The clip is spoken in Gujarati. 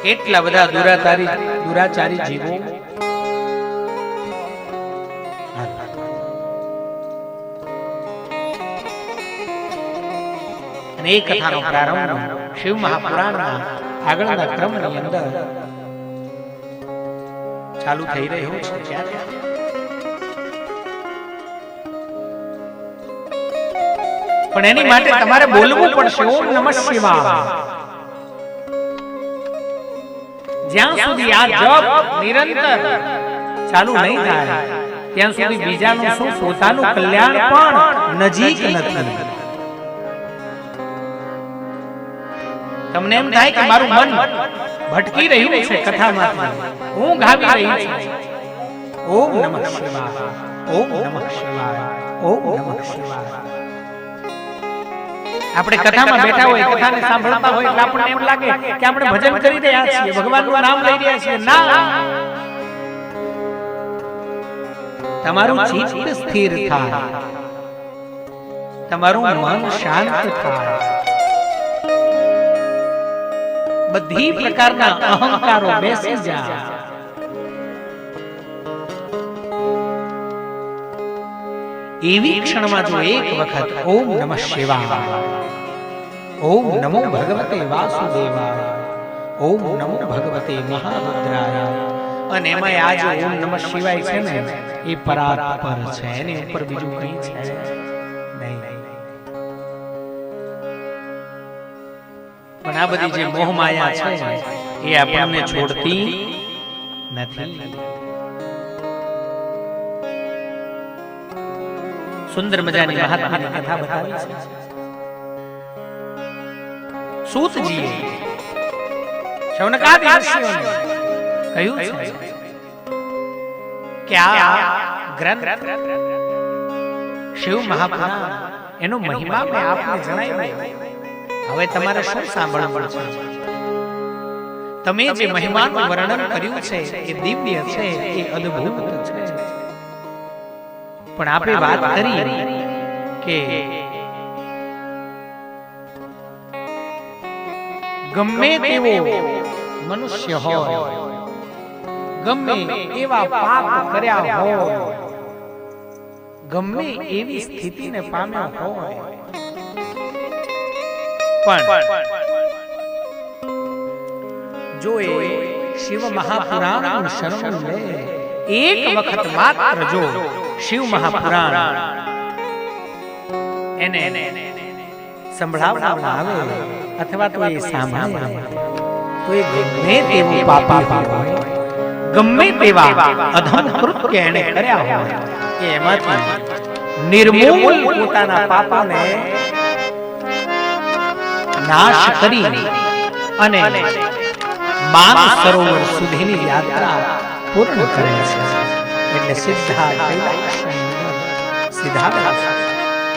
કેટલા બધા દુરાચારી જીવો અને એ કથાનો પ્રારંભ શિવ મહાપુરાણના આગળના ક્રમની અંદર ચાલુ થઈ રહ્યો છે. પણ એની માટે તમારે બોલવું પડશે ઓમ નમઃ શિવાય. જ્યાં સુધી આ જપ નિરંતર ચાલુ નહીં થાય ત્યાં સુધી બીજાનું શું પોતાનું કલ્યાણ પણ નજીક નથી. તમને એમ થાય કે મારું મન ભટકી રહ્યું છે કથામાંથી, હું ગાવી રહી છું ઓમ નમઃ શિવાય, ઓમ નમઃ શિવાય, ઓમ નમઃ શિવાય. આપણે કથામાં બેઠા હોય, કથાને સાંભળતા હોય એટલે આપણને એમ લાગે કે આપણે ભજન કરી રહ્યા છીએ, ભગવાનનું નામ લઈ રહ્યા છીએ. ના, તમારું ચિત્ત સ્થિર થાય, તમારું મન શાંત થાય, બધી પ્રકારના અહંકારો બેસી જાય. એવી ક્ષણમાં જો એક વખત ઓમ નમઃ શિવાય, ઓમ નમો ભગવતે વાસુદેવાય, ઓમ નમો ભગવતે મહારુદ્રાય, અને એમાં આ જો ઓમ નમઃ શિવાય છે ને એ પરાત્પર છે, એની ઉપર બીજું કંઈ છે નહીં. પણ આ બધી જે મોહ માયા છે એ આપણને છોડતી નથી. સુંદર મજાની મહાત્માની કથા બતાવી છે. સૂતજીએ શૌનકાદિ ઋષિઓને કહ્યું છે કે આ ગ્રંથ શિવ મહાપુરાણ એનો મહિમા મેં આપને જણાવ્યો. હવે તમારે શું સાંભળવું છે? તમે જે મહિમાનું વર્ણન કર્યું છે એ દિવ્ય છે, એ અદ્ભુત છે. પણ આપણે વાત કરી કે ગમે તેવો મનુષ્ય હોય, ગમે એવા પાપ કર્યા હોય, ગમે એવી સ્થિતિને પામ્યો હોય, પણ જો એ શિવ મહાપુરાણનું શરણ લે, એક વખત માત્ર જો શિવ મહાપુરાણ એને સંભળાવવામાં આવે અથવા તો એ સાંભળે તો એ ગમે તેવું પાપી હોય, ગમે તેવા અધમ કૃત્ય એને કર્યા હોય, કે એમાંથી નિર્મૂળ પોતાના પાપોને નાશ કરી અને માન સરોવર સુધીની યાત્રા પૂર્ણ કરે છે. એટલે સીધા કૈલાસ સીધા